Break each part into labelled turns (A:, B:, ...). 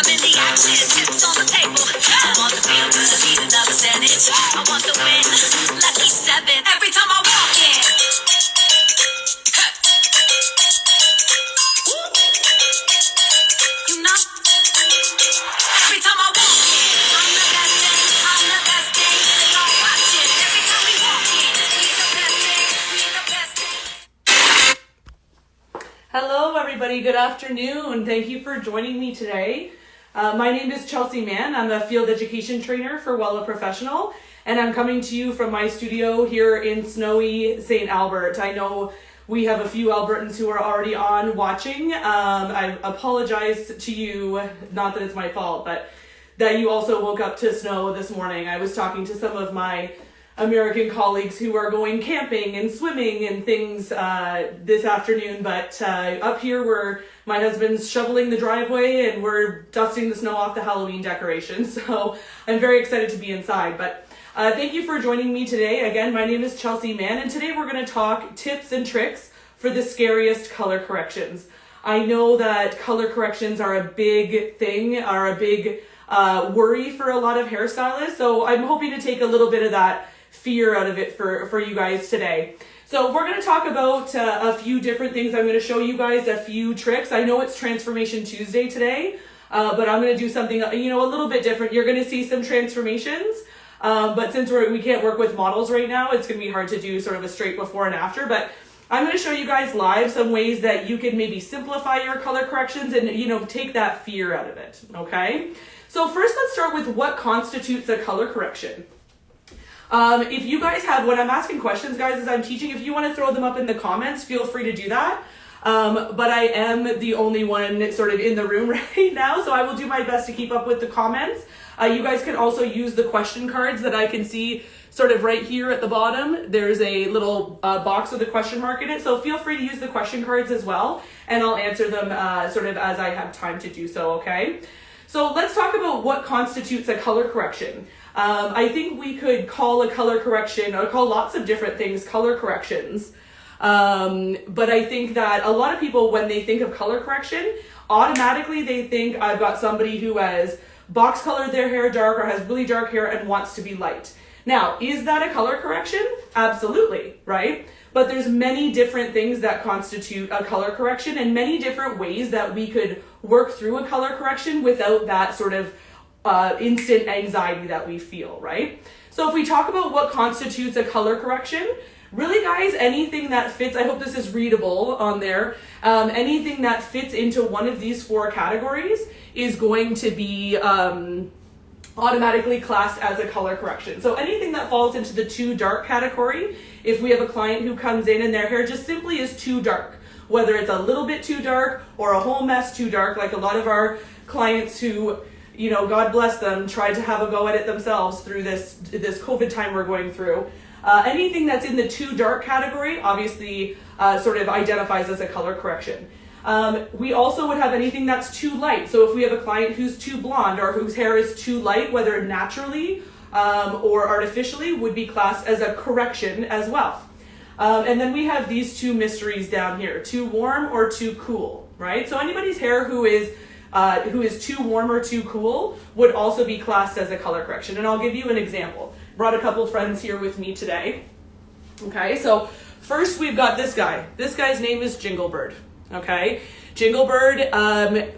A: I'm in the action, chips on the table. I want the feel good, need another percentage. I want the win, lucky 7 every time I walk in. You know, every time I walk in, I'm the best thing, I'm the best thing. They all watching every time we walk in. We the best thing, we the best thing.
B: Hello everybody, good afternoon. Thank you for joining me today. My name is Chelsea Mann. I'm a field education trainer for Wella Professional, and I'm coming to you from my studio here in snowy St. Albert. I know we have a few Albertans who are already on watching. I apologize to you, not that it's my fault, but that you also woke up to snow this morning. I was talking to some of my American colleagues who are going camping and swimming and things this afternoon, but up here my husband's shoveling the driveway and we're dusting the snow off the Halloween decorations, so I'm very excited to be inside. But thank you for joining me today. Again, my name is Chelsea Mann, and today we're going to talk tips and tricks for the scariest color corrections. I know that color corrections are a big thing, are a big worry for a lot of hairstylists, so I'm hoping to take a little bit of that fear out of it for you guys today. So we're going to talk about a few different things. I'm going to show you guys a few tricks. I know it's Transformation Tuesday today, but I'm going to do something a little bit different. You're going to see some transformations, but since we can't work with models right now, it's going to be hard to do sort of a straight before and after. But I'm going to show you guys live some ways that you can maybe simplify your color corrections and take that fear out of it. Okay. So first, let's start with what constitutes a color correction. If you guys have, when I'm asking questions, guys, as I'm teaching, if you want to throw them up in the comments, feel free to do that. But I am the only one sort of in the room right now, so I will do my best to keep up with the comments. You guys can also use the question cards that I can see sort of right here at the bottom. There's a little box with a question mark in it, so feel free to use the question cards as well, and I'll answer them sort of as I have time to do so, okay? So let's talk about what constitutes a color correction. I think we could call a color correction, or call lots of different things color corrections. But I think that a lot of people, when they think of color correction, automatically they think I've got somebody who has box colored their hair dark or has really dark hair and wants to be light. Now, is that a color correction? Absolutely, right? But there's many different things that constitute a color correction and many different ways that we could work through a color correction without that sort of instant anxiety that we feel, right? So if we talk about what constitutes a color correction, really guys, anything that fits, I hope this is readable on there, anything that fits into one of these 4 categories is going to be automatically classed as a color correction. So anything that falls into the too dark category, if we have a client who comes in and their hair just simply is too dark, whether it's a little bit too dark or a whole mess too dark, like a lot of our clients who, God bless them, tried to have a go at it themselves through this COVID time we're going through. Anything that's in the too dark category obviously sort of identifies as a color correction. We also would have anything that's too light. So if we have a client who's too blonde or whose hair is too light, whether naturally or artificially, would be classed as a correction as well. And then we have these 2 mysteries down here, too warm or too cool, right? So anybody's hair who is too warm or too cool would also be classed as a color correction. And I'll give you an example. Brought a couple friends here with me today. Okay, so first we've got this guy. This guy's name is Jinglebird. Okay, Jinglebird,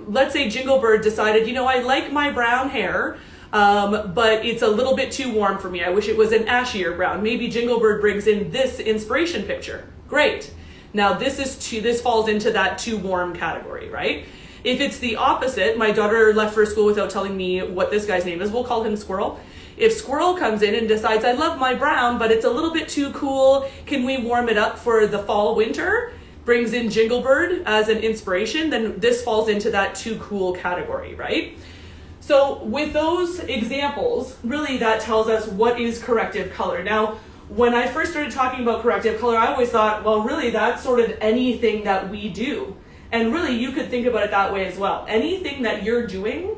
B: let's say Jinglebird decided, I like my brown hair, but it's a little bit too warm for me. I wish it was an ashier brown. Maybe Jinglebird brings in this inspiration picture. Great. Now this falls into that too warm category, right? If it's the opposite, my daughter left for school without telling me what this guy's name is. We'll call him Squirrel. If Squirrel comes in and decides, I love my brown, but it's a little bit too cool, can we warm it up for the fall, winter? Brings in Jinglebird as an inspiration, then this falls into that too cool category, right? So with those examples, really that tells us what is corrective color. Now, when I first started talking about corrective color, I always thought, well, really that's sort of anything that we do. And really, you could think about it that way as well. Anything that you're doing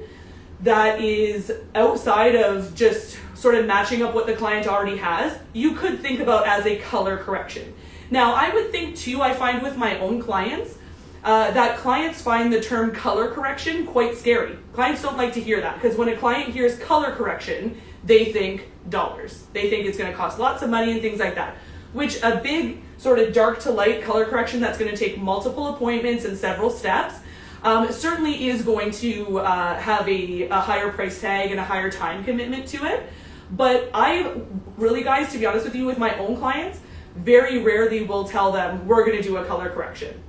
B: that is outside of just sort of matching up what the client already has, you could think about as a color correction. Now, I would think too, I find with my own clients, that clients find the term color correction quite scary. Clients don't like to hear that because when a client hears color correction, they think dollars. They think it's going to cost lots of money and things like that, which a big sort of dark to light color correction that's going to take multiple appointments and several steps certainly is going to have a higher price tag and a higher time commitment to it. But I really, guys, to be honest with you, with my own clients, very rarely will tell them we're going to do a color correction.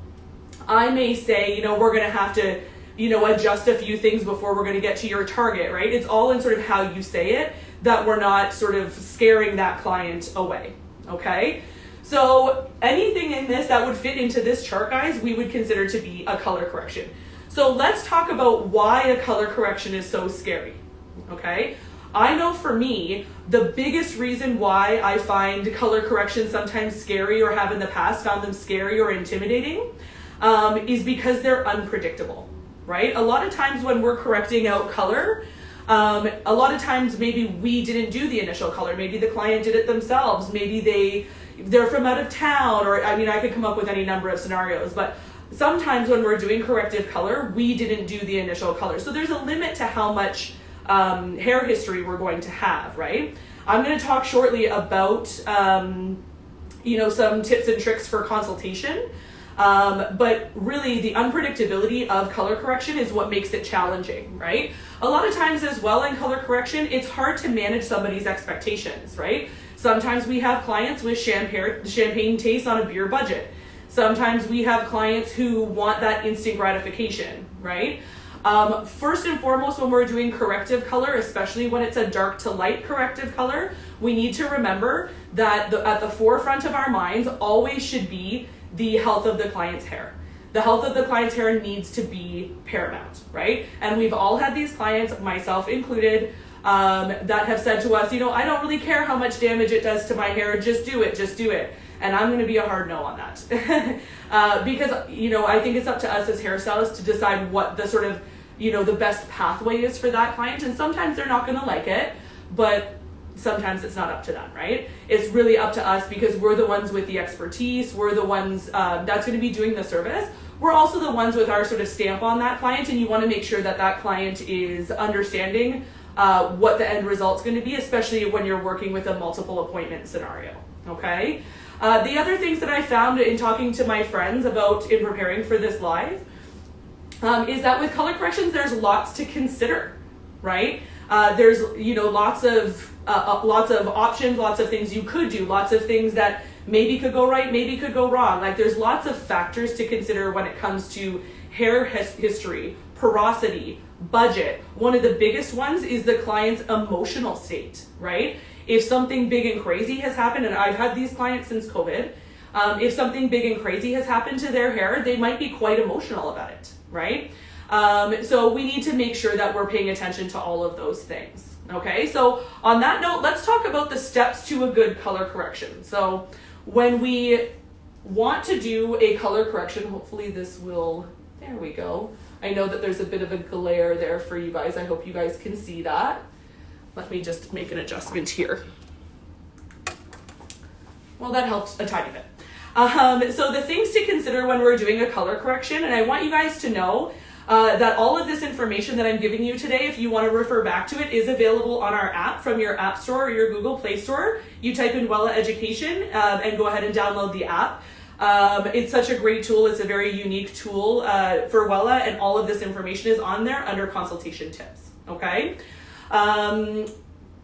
B: I may say, we're going to have to, adjust a few things before we're going to get to your target, right? It's all in sort of how you say it that we're not sort of scaring that client away, okay? So anything in this that would fit into this chart, guys, we would consider to be a color correction. So let's talk about why a color correction is so scary, okay? I know for me, the biggest reason why I find color corrections sometimes scary or have in the past found them scary or intimidating is because they're unpredictable, right? A lot of times when we're correcting out color, a lot of times maybe we didn't do the initial color. Maybe the client did it themselves. Maybe they're from out of town, or I could come up with any number of scenarios, but sometimes when we're doing corrective color, we didn't do the initial color. So there's a limit to how much hair history we're going to have, right? I'm going to talk shortly about, some tips and tricks for consultation. But really the unpredictability of color correction is what makes it challenging, right? A lot of times as well in color correction, it's hard to manage somebody's expectations, right? Sometimes we have clients with champagne taste on a beer budget. Sometimes we have clients who want that instant gratification, right? First and foremost, when we're doing corrective color, especially when it's a dark to light corrective color, we need to remember that at the forefront of our minds always should be the health of the client's hair. The health of the client's hair needs to be paramount, right? And we've all had these clients, myself included, that have said to us, I don't really care how much damage it does to my hair, just do it. And I'm going to be a hard no on that. Because, I think it's up to us as hairstylists to decide what the sort of, the best pathway is for that client. And sometimes they're not going to like it, but sometimes it's not up to them, right? It's really up to us because we're the ones with the expertise. We're the ones that's going to be doing the service. We're also the ones with our sort of stamp on that client, and you want to make sure that that client is understanding what the end result's going to be, especially when you're working with a multiple appointment scenario, okay? The other things that I found in talking to my friends about in preparing for this live is that with color corrections, there's lots to consider, right? There's lots of options, lots of things you could do, lots of things that maybe could go right, maybe could go wrong. Like there's lots of factors to consider when it comes to hair history, porosity, budget. One of the biggest ones is the client's emotional state, right? If something big and crazy has happened, and I've had these clients since COVID, if something big and crazy has happened to their hair, they might be quite emotional about it, right? So we need to make sure that we're paying attention to all of those things. Okay, so on that note, let's talk about the steps to a good color correction. So when we want to do a color correction, hopefully this will, there we go. I know that there's a bit of a glare there for you guys. I hope you guys can see that. Let me just make an adjustment here. Well, that helped a tiny bit. So the things to consider when we're doing a color correction, and I want you guys to know that all of this information that I'm giving you today, if you want to refer back to it, is available on our app from your App Store or your Google Play Store. You type in Wella Education and go ahead and download the app. It's such a great tool. It's a very unique tool for Wella, and all of this information is on there under consultation tips, okay?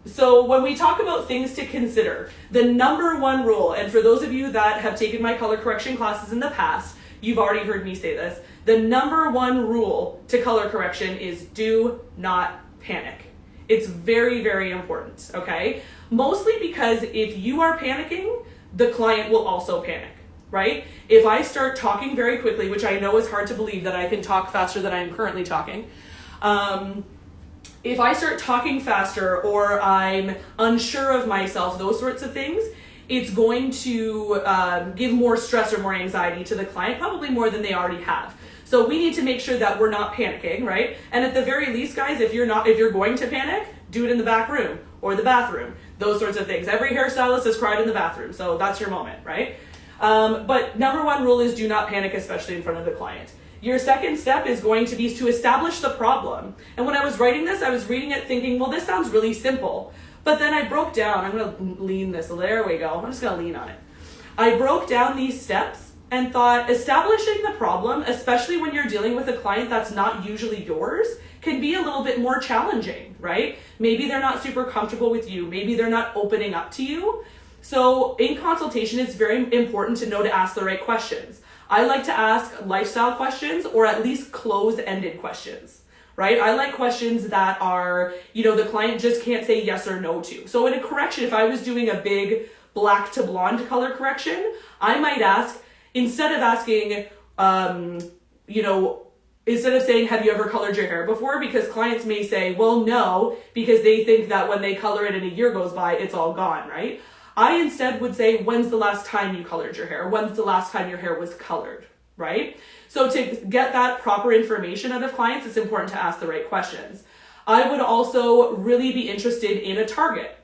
B: So when we talk about things to consider, the number one rule, and for those of you that have taken my color correction classes in the past, you've already heard me say this, the number one rule to color correction is do not panic. It's very, very important, okay? Mostly because if you are panicking, the client will also panic, right? If I start talking very quickly, which I know is hard to believe that I can talk faster than I am currently talking, if I start talking faster or I'm unsure of myself, those sorts of things, it's going to give more stress or more anxiety to the client, probably more than they already have. So we need to make sure that we're not panicking, right? And at the very least, guys, if you're going to panic, do it in the back room or the bathroom, those sorts of things. Every hairstylist has cried in the bathroom, so that's your moment, right? But number one rule is do not panic, especially in front of the client. Your second step is going to be to establish the problem. And when I was writing this, I was reading it thinking, well, this sounds really simple. But then I broke down, I'm going to lean this, there we go, I'm just going to lean on it. I broke down these steps and thought establishing the problem, especially when you're dealing with a client that's not usually yours, can be a little bit more challenging, right? Maybe they're not super comfortable with you. Maybe they're not opening up to you. So in consultation, it's very important to know to ask the right questions. I like to ask lifestyle questions or at least close-ended questions, right? I like questions that are, the client just can't say yes or no to. So in a correction, if I was doing a big black to blonde color correction, I might ask, instead of asking, instead of saying, have you ever colored your hair before? Because clients may say, well, no, because they think that when they color it and a year goes by, it's all gone, right? I instead would say, when's the last time you colored your hair? When's the last time your hair was colored, right? So to get that proper information out of clients, it's important to ask the right questions. I would also really be interested in a target,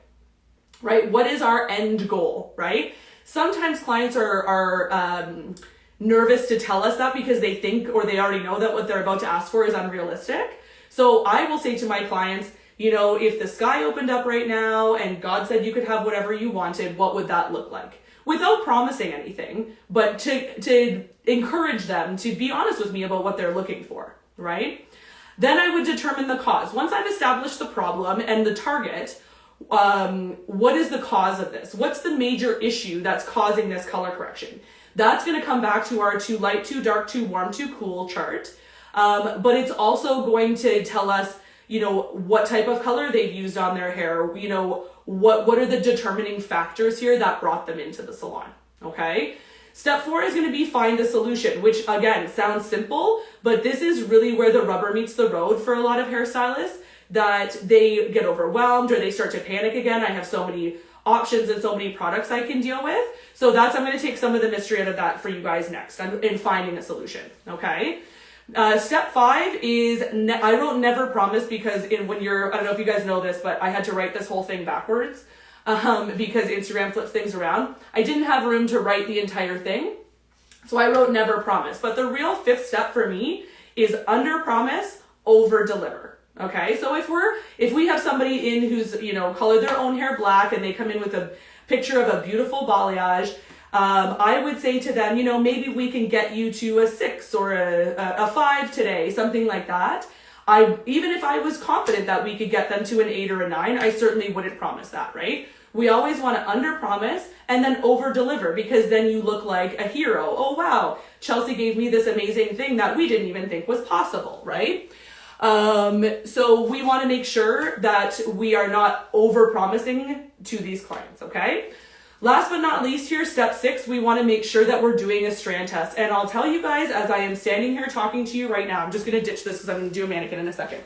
B: right? What is our end goal, right? Sometimes clients are nervous to tell us that because they think or they already know that what they're about to ask for is unrealistic. So I will say to my clients, if the sky opened up right now and God said you could have whatever you wanted, what would that look like? Without promising anything, but to encourage them to be honest with me about what they're looking for, right? Then I would determine the cause. Once I've established the problem and the target, what is the cause of this? What's the major issue that's causing this color correction? That's going to come back to our too light, too dark, too warm, too cool chart. But it's also going to tell us, what type of color they've used on their hair, what are the determining factors here that brought them into the salon, okay? Step 4 is going to be find a solution, which again, sounds simple, but this is really where the rubber meets the road for a lot of hairstylists, that they get overwhelmed or they start to panic again. I have so many options and so many products I can deal with. So I'm going to take some of the mystery out of that for you guys next in finding a solution, okay? Step 5 is, I wrote never promise because I don't know if you guys know this, but I had to write this whole thing backwards because Instagram flips things around. I didn't have room to write the entire thing. So I wrote never promise. But the real 5th step for me is under promise, over deliver. Okay, so if we have somebody in who's, colored their own hair black and they come in with a picture of a beautiful balayage, I would say to them, maybe we can get you to a 6 or a 5 today, something like that. Even if I was confident that we could get them to an 8 or a 9, I certainly wouldn't promise that, right? We always want to under promise and then over deliver, because then you look like a hero. Oh, wow, Chelsea gave me this amazing thing that we didn't even think was possible, right? So we want to make sure that we are not over promising to these clients, okay? Last but not least here, step 6, we want to make sure that we're doing a strand test. And I'll tell you guys, as I am standing here talking to you right now, I'm just going to ditch this because I'm going to do a mannequin in a second.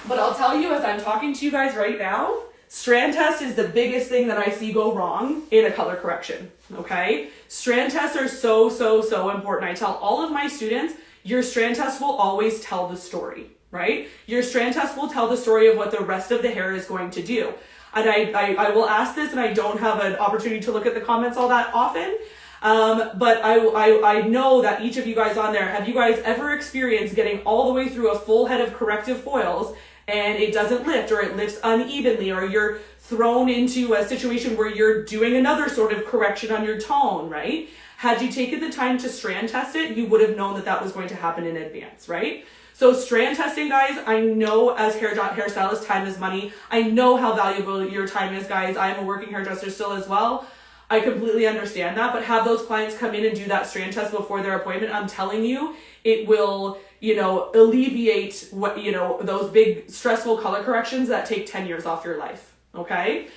B: But I'll tell you, as I'm talking to you guys right now, strand test is the biggest thing that I see go wrong in a color correction, okay? Strand tests are so, so, so important. I tell all of my students, your strand test will always tell the story, right? Your strand test will tell the story of what the rest of the hair is going to do. And I will ask this, and I don't have an opportunity to look at the comments all that often, but I know that each of you guys on there, have you guys ever experienced getting all the way through a full head of corrective foils and it doesn't lift, or it lifts unevenly, or you're thrown into a situation where you're doing another sort of correction on your tone, right? Had you taken the time to strand test it, you would have known that that was going to happen in advance, right? So strand testing, guys, I know as hairstylist, time is money. I know how valuable your time is, guys. I am a working hairdresser still as well. I completely understand that, but have those clients come in and do that strand test before their appointment. I'm telling you, it will, alleviate what, those big stressful color corrections that take 10 years off your life, okay?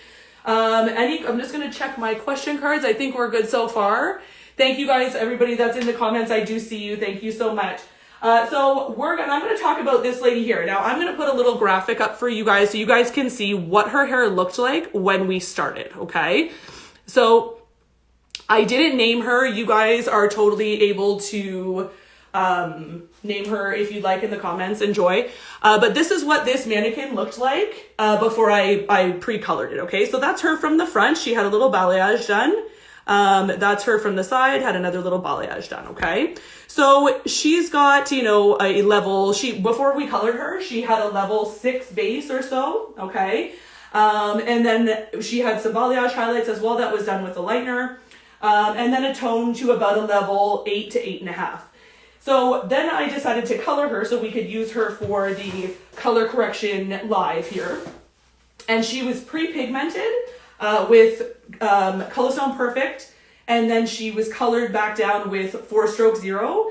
B: I'm just going to check my question cards. I think we're good so far. Thank you guys, everybody that's in the comments. I do see you. Thank you so much. I'm going to talk about this lady here. Now, I'm going to put a little graphic up for you guys so you guys can see what her hair looked like when we started, okay? So I didn't name her. You guys are totally able to name her if you'd like in the comments. Enjoy. But this is what this mannequin looked like before I pre-colored it, okay? So that's her from the front. She had a little balayage done. That's her from the side, had another little balayage done, okay? So she's got, you know, a level, before we colored her, she had a level 6 base or so, okay? And then she had some balayage highlights as well that was done with the lightener. And then a tone to about a level 8 to 8.5. So then I decided to color her so we could use her for the color correction live here. And she was pre-pigmented with Colorstone Perfect, and then she was colored back down with 4-stroke 0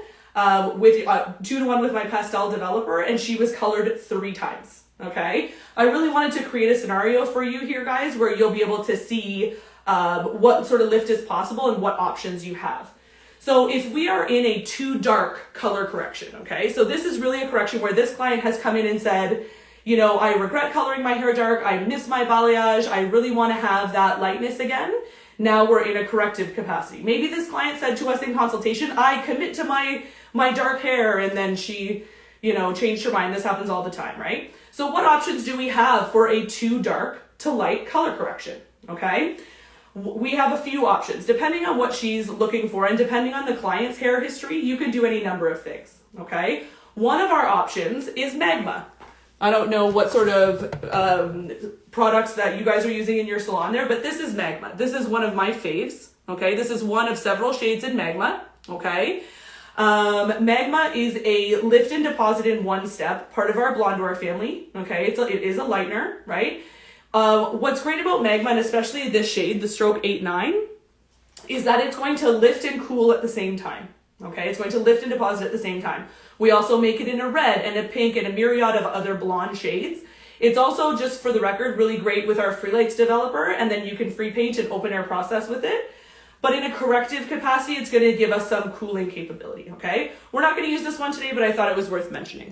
B: with 2-to-1 with my pastel developer, and she was colored 3 times. Okay, I really wanted to create a scenario for you here, guys, where you'll be able to see what sort of lift is possible and what options you have. So if we are in a too dark color correction, okay, so this is really a correction where this client has come in and said, you know, I regret coloring my hair dark, I miss my balayage, I really want to have that lightness again. Now we're in a corrective capacity. Maybe this client said to us in consultation, I commit to my dark hair, and then she, you know, changed her mind. This happens all the time, right? So what options do we have for a too dark to light color correction, okay? We have a few options. Depending on what she's looking for and depending on the client's hair history, you can do any number of things, okay? One of our options is Magma. I don't know what sort of products that you guys are using in your salon there, but this is Magma. This is one of my faves, okay? This is one of several shades in Magma, okay? Magma is a lift and deposit in one step, part of our Blondoir family, okay? It is a lightener, right? What's great about Magma, and especially this shade, the stroke 8-9, is that it's going to lift and cool at the same time, okay? It's going to lift and deposit at the same time. We also make it in a red and a pink and a myriad of other blonde shades. It's also, just for the record, really great with our Freelights developer, and then you can free paint and open air process with it. But in a corrective capacity, it's going to give us some cooling capability, okay? We're not going to use this one today, but I thought it was worth mentioning.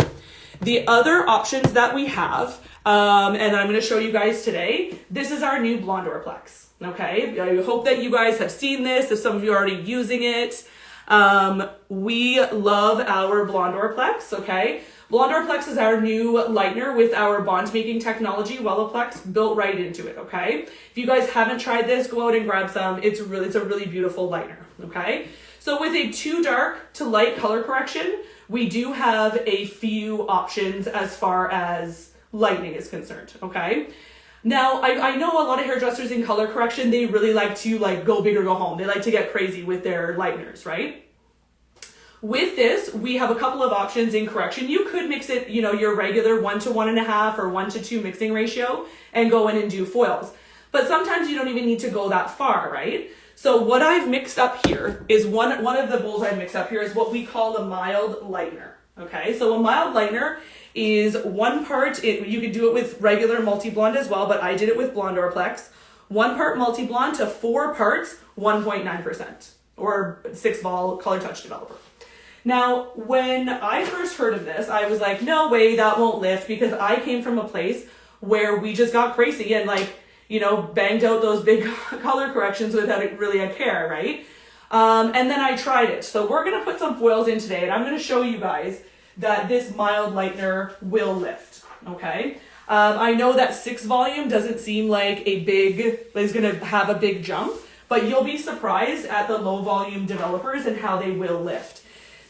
B: The other options that we have, and I'm going to show you guys today, this is our new Blondoir Plex, okay? I hope that you guys have seen this, if some of you are already using it. We love our Blondoir Plex, okay? Blondoir Plex is our new lightener with our bond making technology, Wellaplex, built right into it, okay? If you guys haven't tried this, go out and grab some. It's a really beautiful lightener, okay? So with a too dark to light color correction, we do have a few options as far as lightening is concerned, okay? Now, I know a lot of hairdressers in color correction, they really like to go big or go home. They like to get crazy with their lighteners, right? With this, we have a couple of options in correction. You could mix it, you know, your regular 1 to 1.5 or 1 to 2 mixing ratio and go in and do foils. But sometimes you don't even need to go that far, right? So what I've mixed up here is one of the bowls I've mixed up here is what we call a mild lightener, okay? So a mild lightener is 1 part, you could do it with regular multi-blonde as well, but I did it with Blondoir Plex. 1 part multi-blonde to 4 parts, 1.9%, or 6-vol color touch developer. Now, when I first heard of this, I was like, no way, that won't lift, because I came from a place where we just got crazy and banged out those big color corrections without really a care, right? And then I tried it. So we're gonna put some foils in today, and I'm gonna show you guys that this mild lightener will lift, okay? I know that 6 volume doesn't seem like is gonna have a big jump, but you'll be surprised at the low volume developers and how they will lift.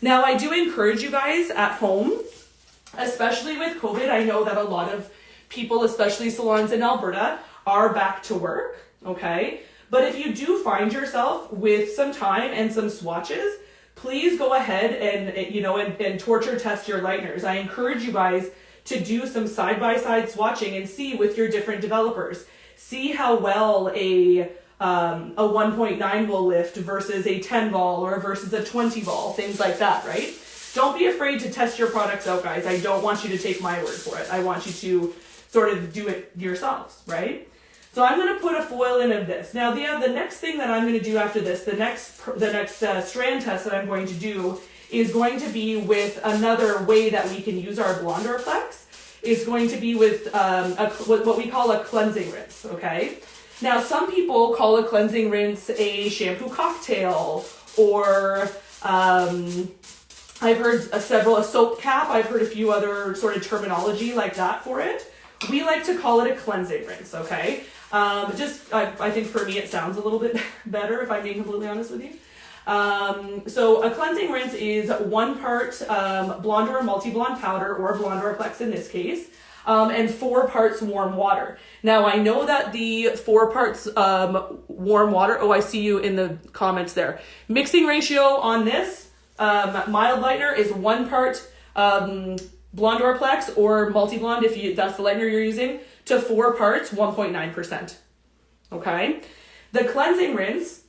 B: Now, I do encourage you guys at home, especially with COVID, I know that a lot of people, especially salons in Alberta, are back to work, okay? But if you do find yourself with some time and some swatches, please go ahead and torture test your lighteners. I encourage you guys to do some side-by-side swatching and see with your different developers. See how well a 1.9 will lift versus a 10 vol or versus a 20 vol, things like that, right? Don't be afraid to test your products out, guys. I don't want you to take my word for it. I want you to sort of do it yourselves, right? So I'm going to put a foil in of this. Now, the next thing that I'm going to do after this, the next strand test that I'm going to do is going to be with another way that we can use our Blondoir Plex. Is going to be with what we call a cleansing rinse, okay? Now, some people call a cleansing rinse a shampoo cocktail, or I've heard a soap cap. I've heard a few other sort of terminology like that for it. We like to call it a cleansing rinse, okay? I think for me it sounds a little bit better if I'm being completely honest with you. So a cleansing rinse is 1 part blonde or multi-blonde powder, or blonde or plex in this case, and 4 parts warm water. Now I know that the 4 parts warm water, oh, I see you in the comments there. Mixing ratio on this mild lightener is 1 part blonde or plex or multi-blonde, if that's the lightener you're using, to 4 parts, 1.9%. Okay? The cleansing rinse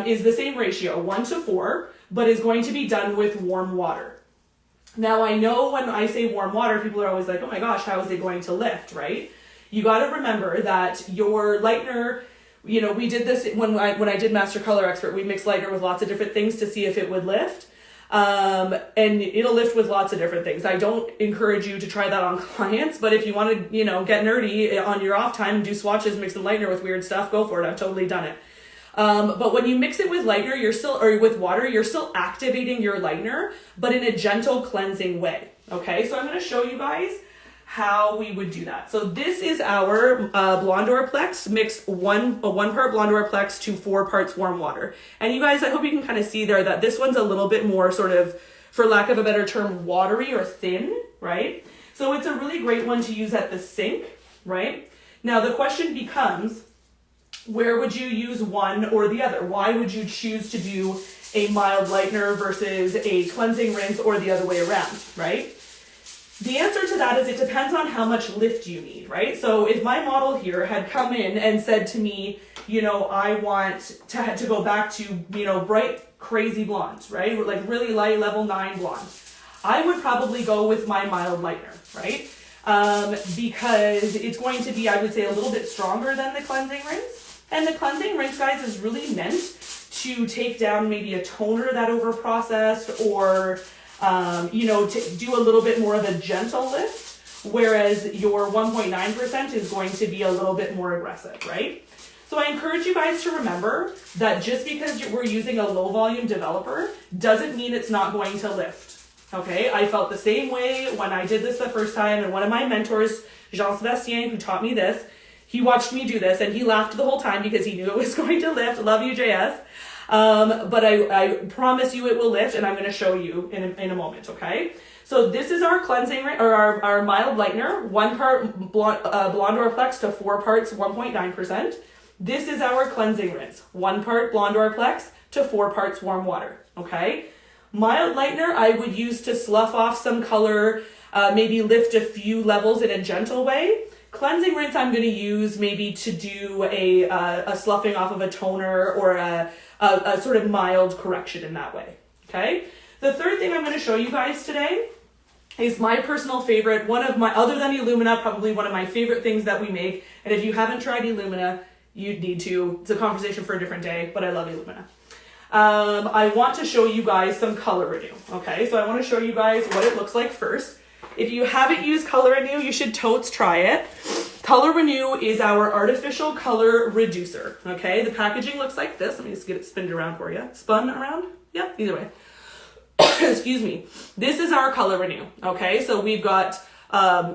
B: is the same ratio, 1 to 4, but is going to be done with warm water. Now, I know when I say warm water, people are always like, oh my gosh, how is it going to lift, right? You got to remember that your lightener, you know, we did this when I did Master Color Expert, we mixed lightener with lots of different things to see if it would lift. And it'll lift with lots of different things. I don't encourage you to try that on clients, but if you want to, you know, get nerdy on your off time, do swatches, mix and lightener with weird stuff, go for it. I've totally done it. But when you mix it with lightener, or with water, you're still activating your lightener, but in a gentle cleansing way. Okay, so I'm going to show you guys how we would do that. So this is our blonde Orplex mixed 1 part blonde Orplex to 4 parts warm water. And you guys, I hope you can kind of see there that this one's a little bit more sort of, for lack of a better term, watery or thin, right? So it's a really great one to use at the sink, right? Now the question becomes, where would you use one or the other? Why would you choose to do a mild lightener versus a cleansing rinse, or the other way around, right? The answer to that is it depends on how much lift you need, right? So if my model here had come in and said to me, you know, I want to go back to, you know, bright, crazy blondes, right? Like really light level 9 blonde. I would probably go with my mild lightener, right? Because it's going to be, I would say, a little bit stronger than the cleansing rinse. And the cleansing rinse, guys, is really meant to take down maybe a toner that over-processed, or, you know, to do a little bit more of a gentle lift, whereas your 1.9% is going to be a little bit more aggressive, right? So I encourage you guys to remember that just because we're using a low-volume developer doesn't mean it's not going to lift, okay? I felt the same way when I did this the first time, and one of my mentors, Jean-Sebastien, who taught me this, he watched me do this and he laughed the whole time because he knew it was going to lift. Love you, JS. But I promise you it will lift, and I'm going to show you in a moment, okay? So this is our cleansing, or our mild lightener, 1 part blonde Orplex to 4 parts, 1.9%. This is our cleansing rinse, 1 part blonde Orplex to 4 parts warm water, okay? Mild lightener I would use to slough off some color, maybe lift a few levels in a gentle way. Cleansing rinse I'm going to use maybe to do a sloughing off of a toner, or a sort of mild correction in that way, okay? The third thing I'm going to show you guys today is my personal favorite, other than Illumina, probably one of my favorite things that we make. And if you haven't tried Illumina, you'd need to. It's a conversation for a different day, but I love Illumina. I want to show you guys some Color Renew, okay? So I want to show you guys what it looks like first. If you haven't used Color Renew, you should totes try it. Color Renew is our artificial color reducer, okay? The packaging looks like this. Let me just get it spinned around for you. Spun around? Yep, either way. Excuse me. This is our Color Renew, okay? So we've got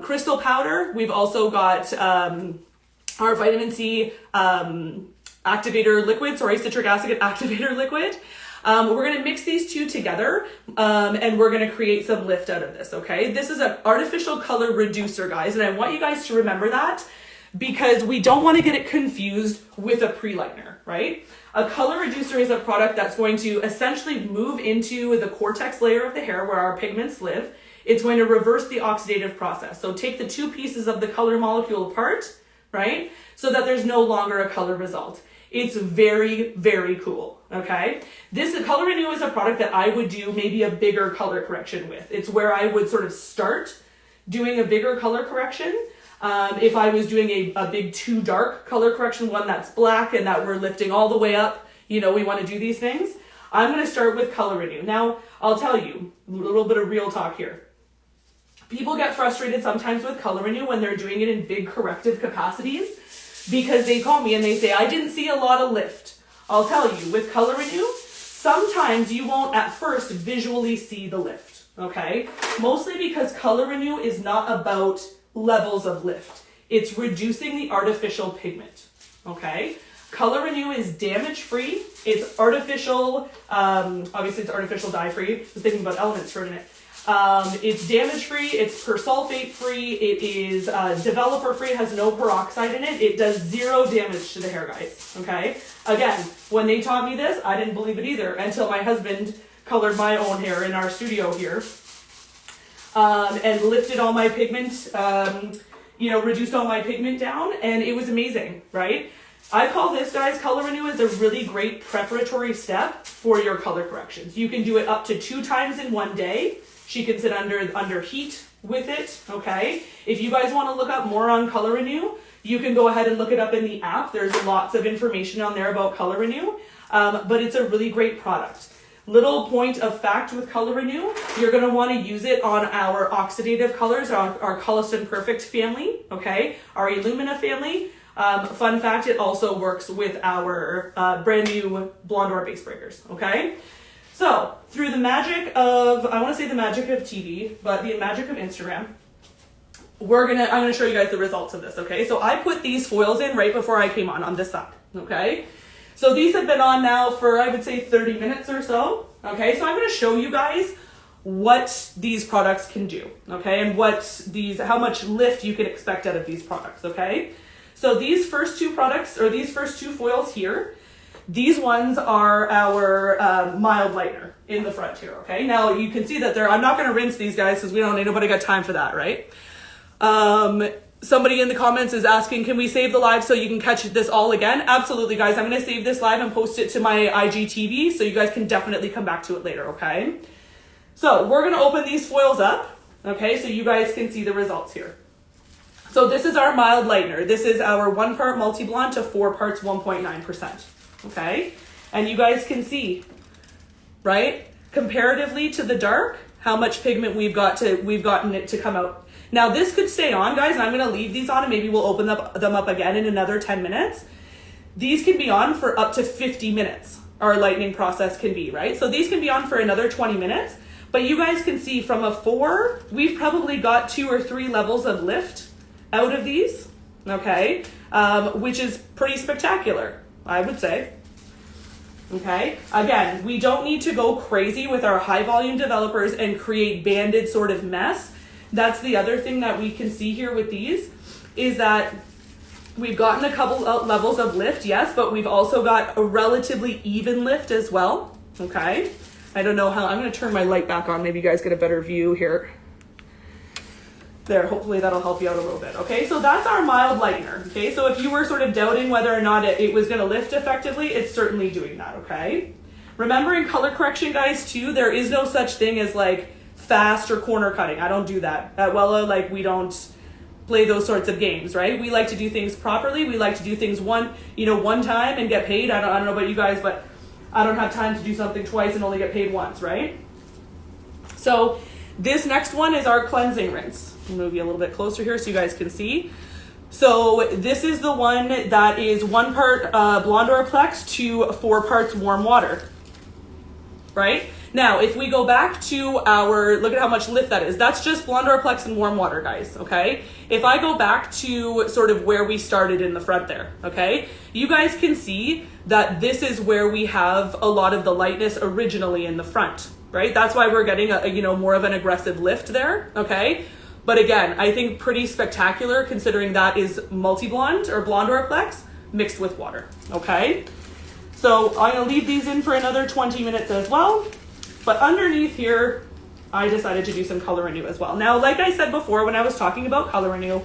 B: crystal powder. We've also got our vitamin C activator liquid, citric acid activator liquid. We're going to mix these two together, and we're going to create some lift out of this, okay? This is an artificial color reducer, guys, and I want you guys to remember that, because we don't want to get it confused with a pre-lightener, right? A color reducer is a product that's going to essentially move into the cortex layer of the hair where our pigments live. It's going to reverse the oxidative process. So take the 2 pieces of the color molecule apart, right? So that there's no longer a color result. It's very, very cool, okay? This Color Renew is a product that I would do maybe a bigger color correction with. It's where I would sort of start doing a bigger color correction. If I was doing a big too dark color correction, one that's black and that we're lifting all the way up, you know, we want to do these things. I'm going to start with Color Renew. Now, I'll tell you a little bit of real talk here. People get frustrated sometimes with Color Renew when they're doing it in big corrective capacities, because they call me and they say, I didn't see a lot of lift. I'll tell you, with Color Renew, sometimes you won't at first visually see the lift, okay? Mostly because Color Renew is not about levels of lift. It's reducing the artificial pigment, okay? Color Renew is damage-free. It's artificial, obviously it's artificial dye-free. I was thinking about elements for a minute. It's damage-free, it's persulfate-free, it is developer-free, it has no peroxide in it. It does 0 damage to the hair, guys, okay? Again, when they taught me this, I didn't believe it either until my husband colored my own hair in our studio here and lifted all my pigment, reduced all my pigment down, and it was amazing, right? I call this, guys, Color Renew is a really great preparatory step for your color corrections. You can do it up to 2 times in one day. She can sit under heat with it, okay? If you guys want to look up more on Color Renew, you can go ahead and look it up in the app. There's lots of information on there about Color Renew, but it's a really great product. Little point of fact with Color Renew, you're going to want to use it on our oxidative colors, our Colliston Perfect family, okay? Our Illumina family. Fun fact, it also works with our brand new Blonde Or base breakers, okay? So, through the magic of, I want to say the magic of TV, but the magic of Instagram, I'm gonna show you guys the results of this, okay? So I put these foils in right before I came on this side, okay? So these have been on now for, I would say, 30 minutes or so, okay? So I'm gonna show you guys what these products can do, okay? And how much lift you can expect out of these products, okay? So these first 2 products, or these first 2 foils here, these ones are our mild lightener in the front here, okay? Now you can see that I'm not gonna rinse these guys because nobody got time for that, right? Somebody in the comments is asking, can we save the live so you can catch this all again? Absolutely, guys. I'm gonna save this live and post it to my IGTV so you guys can definitely come back to it later, okay? So we're gonna open these foils up, okay? So you guys can see the results here. So this is our mild lightener. This is our 1 part multi-blonde to 4 parts 1.9%. Okay, and you guys can see, right, comparatively to the dark, how much pigment we've gotten it to come out. Now this could stay on, guys, and I'm going to leave these on and maybe we'll open them up again in another 10 minutes. These can be on for up to 50 minutes, our lightening process can be, right? So these can be on for another 20 minutes, but you guys can see from a 4, we've probably got 2 or 3 levels of lift out of these, okay, which is pretty spectacular, I would say. Okay, again, we don't need to go crazy with our high volume developers and create banded sort of mess. That's the other thing that we can see here with these is that we've gotten a couple levels of lift, yes, but we've also got a relatively even lift as well. Okay, I don't know how, I'm going to turn my light back on. Maybe you guys get a better view here. There, hopefully that'll help you out a little bit. Okay, so that's our mild lightener. Okay, so if you were sort of doubting whether or not it was going to lift effectively, it's certainly doing that, okay? Remember in color correction, guys, too, there is no such thing as like fast or corner cutting. I don't do that. At Wella, like we don't play those sorts of games, right? We like to do things properly. We like to do things one time and get paid. I don't know about you guys, but I don't have time to do something twice and only get paid once, right? So this next one is our cleansing rinse. I'll move you a little bit closer here so you guys can see. So this is the one that is 1 part Blonde Orplex to 4 parts warm water, right? Now, if we go back to look at how much lift that is. That's just Blonde Orplex and warm water, guys, okay? If I go back to sort of where we started in the front there, okay? You guys can see that this is where we have a lot of the lightness originally in the front, right? That's why we're getting a more of an aggressive lift there, okay? But again, I think pretty spectacular considering that is multi-blonde or Blonde Orplex mixed with water, okay? So I'm gonna leave these in for another 20 minutes as well. But underneath here, I decided to do some Color Renew as well. Now, like I said before when I was talking about Color Renew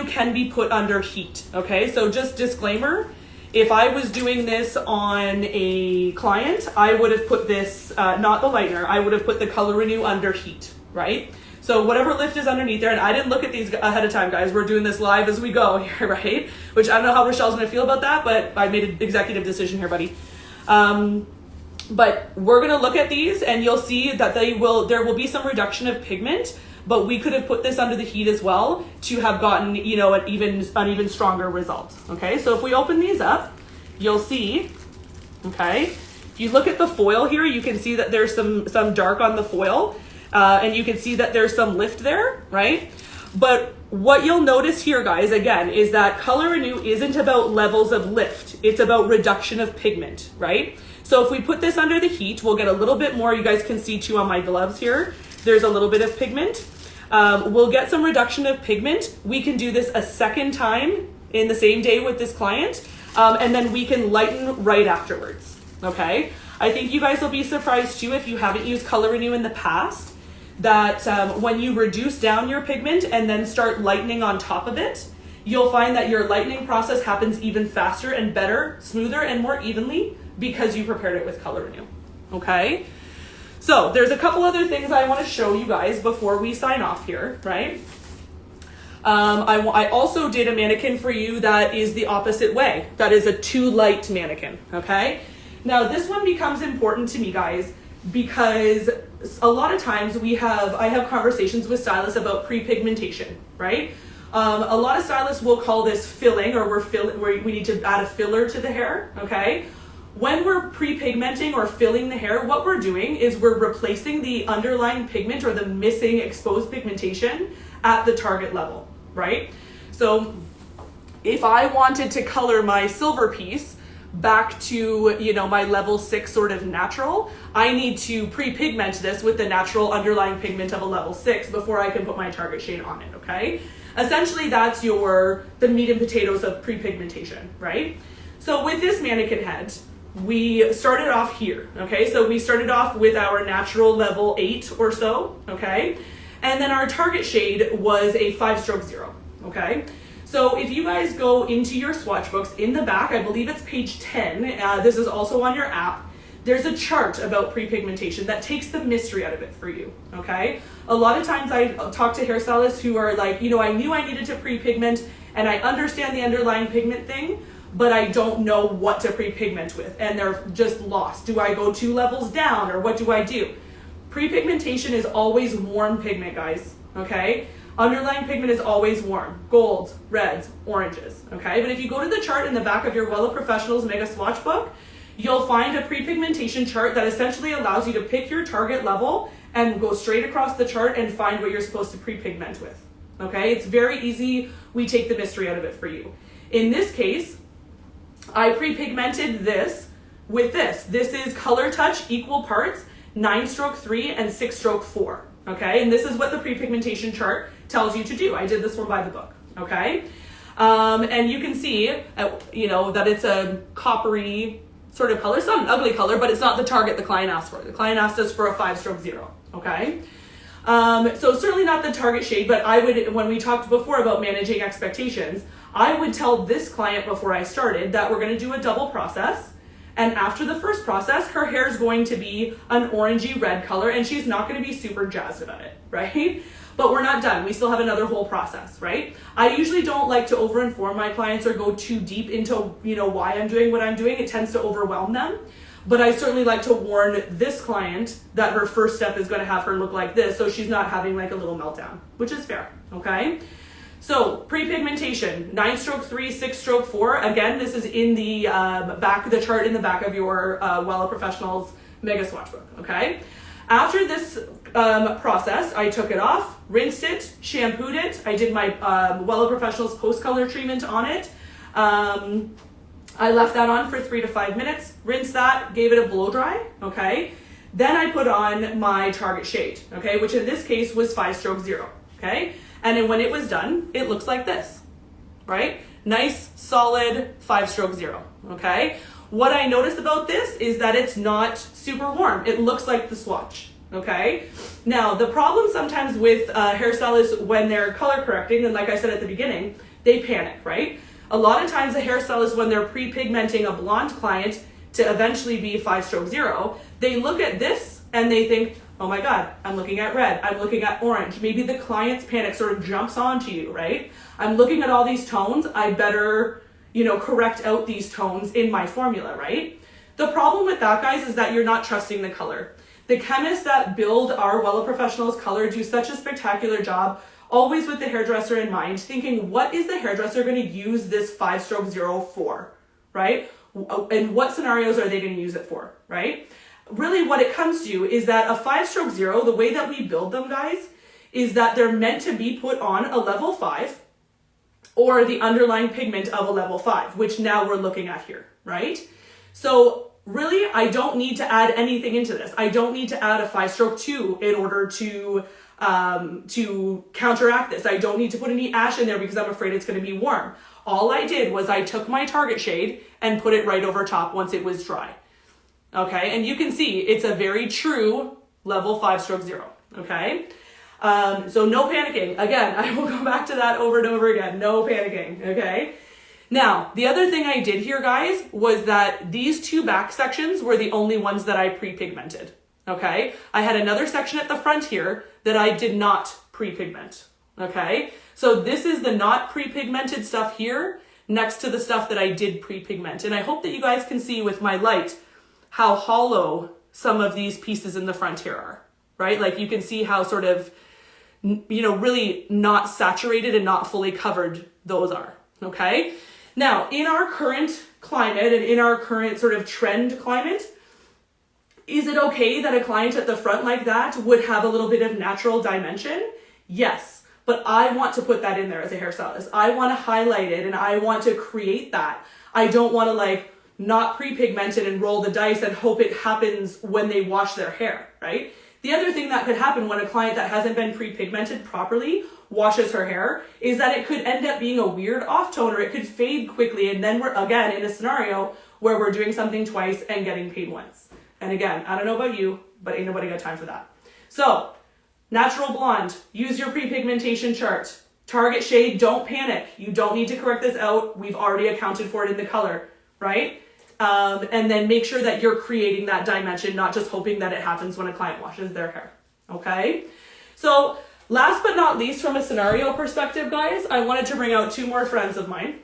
B: can be put under heat, okay? So just disclaimer, if I was doing this on a client, I would have put this, not the lightener, I would have put the Color Renew under heat, right? So whatever lift is underneath there, and I didn't look at these ahead of time, guys. We're doing this live as we go here, right? Which I don't know how Rochelle's gonna feel about that, but I made an executive decision here, buddy. But we're gonna look at these and you'll see that there will be some reduction of pigment, but we could have put this under the heat as well to have gotten, an even stronger result. Okay, so if we open these up, you'll see, okay, if you look at the foil here, you can see that there's some dark on the foil, and you can see that there's some lift there, right? But what you'll notice here, guys, again, is that Color Renew isn't about levels of lift. It's about reduction of pigment, right? So if we put this under the heat, we'll get a little bit more. You guys can see too on my gloves here. There's a little bit of pigment. We'll get some reduction of pigment. We can do this a second time in the same day with this client. And then we can lighten right afterwards, okay? I think you guys will be surprised too if you haven't used Color Renew in the past, that when you reduce down your pigment and then start lightening on top of it, you'll find that your lightening process happens even faster and better, smoother and more evenly because you prepared it with Color Renew, okay? So there's a couple other things I want to show you guys before we sign off here, right? I also did a mannequin for you that is the opposite way. That is a too light mannequin, okay? Now this one becomes important to me, guys, because a lot of times I have conversations with stylists about pre-pigmentation, right? A lot of stylists will call this filling, or we need to add a filler to the hair, okay? When we're pre-pigmenting or filling the hair, what we're doing is we're replacing the underlying pigment or the missing exposed pigmentation at the target level, right? So if I wanted to color my silver piece back to, you know, my level 6 sort of natural, I need to pre-pigment this with the natural underlying pigment of a level 6 before I can put my target shade on it, okay? Essentially, that's the meat and potatoes of pre-pigmentation, right? So with this mannequin head, we started off here, okay? So we started off with our natural level 8 or so, okay? And then our target shade was a 5-stroke 0, okay? So if you guys go into your swatch books, in the back, I believe it's page 10, this is also on your app, there's a chart about pre-pigmentation that takes the mystery out of it for you, okay? A lot of times I talk to hairstylists who are like, you know, I knew I needed to pre-pigment and I understand the underlying pigment thing, but I don't know what to pre-pigment with, and they're just lost. Do I go 2 levels down, or what do I do? Pre-pigmentation is always warm pigment, guys, okay? Underlying pigment is always warm. Golds, reds, oranges, okay? But if you go to the chart in the back of your Wella Professionals Mega Swatch book, you'll find a pre-pigmentation chart that essentially allows you to pick your target level and go straight across the chart and find what you're supposed to pre-pigment with, okay? It's very easy. We take the mystery out of it for you. In this case, I pre-pigmented this with this. This is Color Touch equal parts, 9-stroke 3 and 6-stroke 4, okay? And this is what the pre-pigmentation chart tells you to do. I did this one by the book, okay? And you can see, you know, that it's a coppery sort of color. It's not an ugly color, but it's not the target the client asked for. The client asked us for a 5-stroke 0, okay? So certainly not the target shade, but I would, when we talked before about managing expectations, I would tell this client before I started that we're gonna do a double process. And after the first process, her hair is going to be an orangey red color and she's not gonna be super jazzed about it, right? But we're not done. We still have another whole process, right? I usually don't like to over-inform my clients or go too deep into, you know, why I'm doing what I'm doing. It tends to overwhelm them. But I certainly like to warn this client that her first step is gonna have her look like this, so she's not having like a little meltdown, which is fair, okay? So pre-pigmentation, 9-stroke 3, 6-stroke 4. Again, this is in the the chart in the back of your Wella Professionals Mega Swatch book, okay? After this process, I took it off, rinsed it, shampooed it. I did my Wella Professionals post-color treatment on it. I left that on for 3 to 5 minutes, rinsed that, gave it a blow dry, okay? Then I put on my target shade, okay? Which in this case was 5-stroke 0, okay? And then when it was done, it looks like this, right? Nice, solid 5-stroke 0, okay? What I noticed about this is that it's not super warm. It looks like the swatch, okay? Now, the problem sometimes with hairstylists when they're color correcting, and like I said at the beginning, they panic, right? A lot of times the hairstylists, when they're pre-pigmenting a blonde client to eventually be 5-stroke 0, they look at this and they think, oh my God, I'm looking at red, I'm looking at orange. Maybe the client's panic sort of jumps onto you, right? I'm looking at all these tones, I better, you know, correct out these tones in my formula, right? The problem with that, guys, is that you're not trusting the color. The chemists that build our Wella Professionals color do such a spectacular job, always with the hairdresser in mind, thinking, what is the hairdresser gonna use this 5-stroke 0 for, right? And what scenarios are they gonna use it for, right? Really what it comes to is that a 5-stroke 0, the way that we build them, guys, is that they're meant to be put on a level 5 or the underlying pigment of a level 5, which now we're looking at here, right? So really, I don't need to add anything into this. I don't need to add a 5-stroke 2 in order to counteract this. I don't need to put any ash in there because I'm afraid it's going to be warm. All I did was I took my target shade and put it right over top once it was dry. Okay, and you can see it's a very true level 5-stroke 0. Okay, so no panicking. Again, I will go back to that over and over again. No panicking. Okay. Now, the other thing I did here, guys, was that these 2 back sections were the only ones that I pre-pigmented. Okay, I had another section at the front here that I did not pre-pigment. Okay, so this is the not pre-pigmented stuff here next to the stuff that I did pre-pigment. And I hope that you guys can see with my light how hollow some of these pieces in the front here are, right? Like you can see how sort of, you know, really not saturated and not fully covered those are. Okay, now in our current climate and in our current sort of trend climate, is it okay that a client at the front like that would have a little bit of natural dimension? Yes, but I want to put that in there as a hairstylist. I want to highlight it and I want to create that. I don't want to like not pre-pigment it and roll the dice and hope it happens when they wash their hair, right? The other thing that could happen when a client that hasn't been pre-pigmented properly washes her hair is that it could end up being a weird off tone or it could fade quickly, and then we're again in a scenario where we're doing something twice and getting paid once. And again, I don't know about you, but ain't nobody got time for that. So, natural blonde, use your pre-pigmentation chart. Target shade, don't panic. You don't need to correct this out. We've already accounted for it in the color, right? And then make sure that you're creating that dimension, not just hoping that it happens when a client washes their hair, okay? So, last but not least, from a scenario perspective, guys, I wanted to bring out 2 more friends of mine.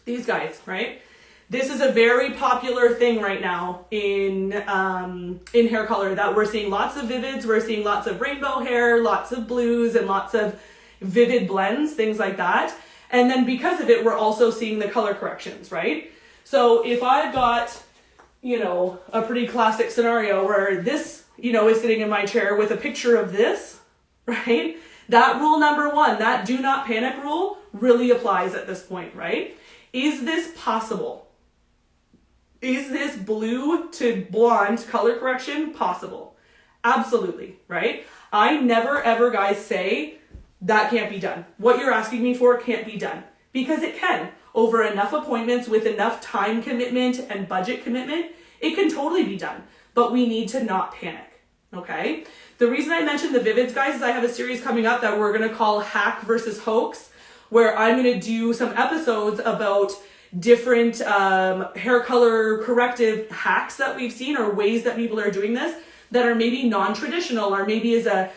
B: These guys, right? This is a very popular thing right now in hair color that we're seeing lots of vivids, we're seeing lots of rainbow hair, lots of blues, and lots of vivid blends, things like that. And then because of it, we're also seeing the color corrections, right? So if I've got, you know, a pretty classic scenario where this, you know, is sitting in my chair with a picture of this, right? That rule number 1, that do not panic rule really applies at this point, right? Is this possible? Is this blue to blonde color correction possible? Absolutely, right? I never ever, guys, say that can't be done. What you're asking me for can't be done, because it can. Over enough appointments with enough time commitment and budget commitment, it can totally be done, but we need to not panic, okay? The reason I mentioned the vivids, guys, is I have a series coming up that we're gonna call Hack versus Hoax, where I'm gonna do some episodes about different hair color corrective hacks that we've seen, or ways that people are doing this that are maybe non-traditional, or maybe is a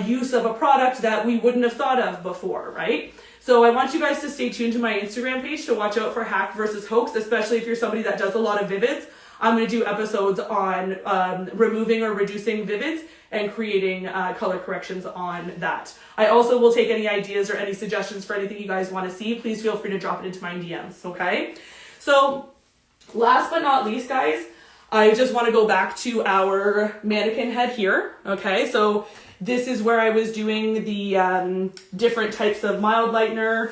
B: use of a product that we wouldn't have thought of before, right? So I want you guys to stay tuned to my Instagram page to watch out for Hack versus Hoax, especially if you're somebody that does a lot of vivids. I'm going to do episodes on removing or reducing vivids and creating color corrections on that. I also will take any ideas or any suggestions for anything you guys want to see. Please feel free to drop it into my DMs, okay? So last but not least, guys, I just want to go back to our mannequin head here, okay? So this is where I was doing the different types of mild lightener,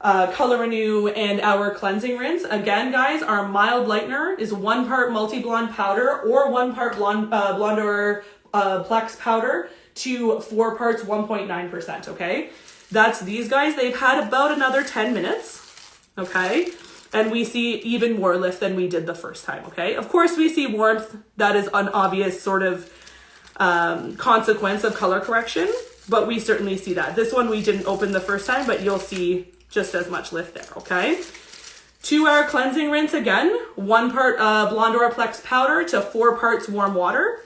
B: color renew, and our cleansing rinse. Again, guys, our mild lightener is 1 part multi-blonde powder or 1 part blonde or plex powder to 4 parts 1.9%, okay? That's these guys. They've had about another 10 minutes, okay? And we see even more lift than we did the first time, okay? Of course, we see warmth. That is an obvious sort of consequence of color correction, but we certainly see that. This one we didn't open the first time, but you'll see just as much lift there, okay? To our cleansing rinse again, 1 part blonde or plex powder to 4 parts warm water.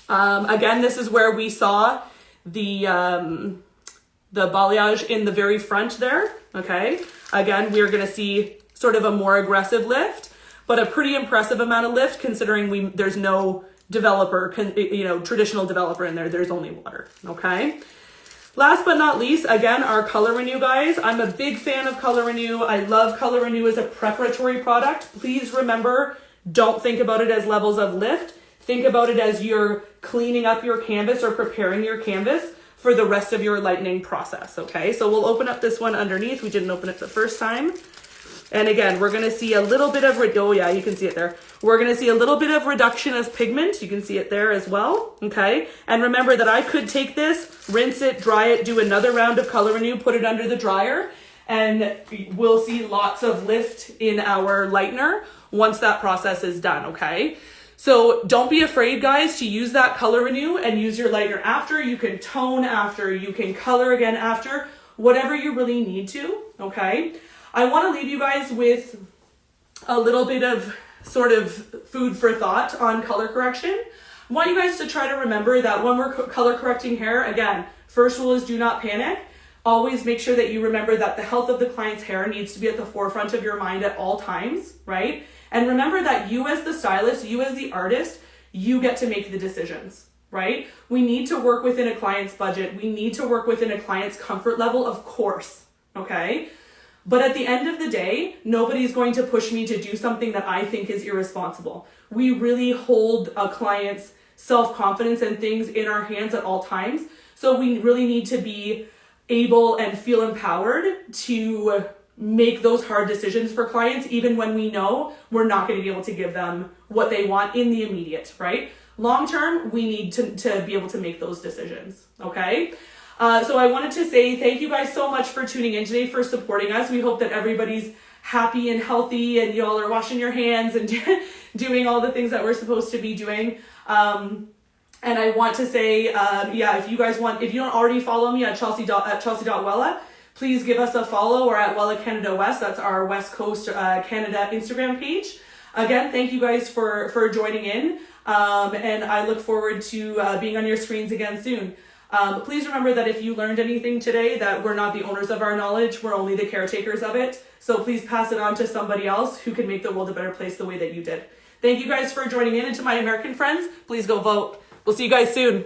B: Again, this is where we saw the balayage in the very front there, okay? Again, we're gonna see sort of a more aggressive lift, but a pretty impressive amount of lift considering there's no developer, traditional developer in there. There's only water, okay? Last but not least, again, our Color Renew, guys. I'm a big fan of Color Renew. I love Color Renew as a preparatory product. Please remember, don't think about it as levels of lift. Think about it as you're cleaning up your canvas or preparing your canvas for the rest of your lightening process, okay? So we'll open up this one underneath. We didn't open it the first time. And again, we're gonna see a little bit of, oh yeah, you can see it there. We're gonna see a little bit of reduction of pigment. You can see it there as well, okay? And remember that I could take this, rinse it, dry it, do another round of Color Renew, put it under the dryer, and we'll see lots of lift in our lightener once that process is done, okay? So don't be afraid, guys, to use that Color Renew and use your lightener after. You can tone after, you can color again after, whatever you really need to, okay? I want to leave you guys with a little bit of sort of food for thought on color correction. I want you guys to try to remember that when we're color correcting hair, again, first rule is do not panic. Always make sure that you remember that the health of the client's hair needs to be at the forefront of your mind at all times, right? And remember that you as the stylist, you as the artist, you get to make the decisions, right? We need to work within a client's budget. We need to work within a client's comfort level, of course, okay? But at the end of the day, nobody's going to push me to do something that I think is irresponsible. We really hold a client's self-confidence and things in our hands at all times. So we really need to be able and feel empowered to make those hard decisions for clients, even when we know we're not going to be able to give them what they want in the immediate, right? Long term, we need to be able to make those decisions, okay? So I wanted to say thank you guys so much for tuning in today, for supporting us. We hope that everybody's happy and healthy and y'all are washing your hands and doing all the things that we're supposed to be doing. And I want to say, if you guys want, if you don't already follow me at chelsea.wella, please give us a follow, or at Wella Canada West. That's our West Coast Canada Instagram page. Again, thank you guys for joining in. And I look forward to being on your screens again soon. Please remember that if you learned anything today, that we're not the owners of our knowledge, we're only the caretakers of it. So please pass it on to somebody else who can make the world a better place the way that you did. Thank you guys for joining in, and to my American friends, please go vote. We'll see you guys soon.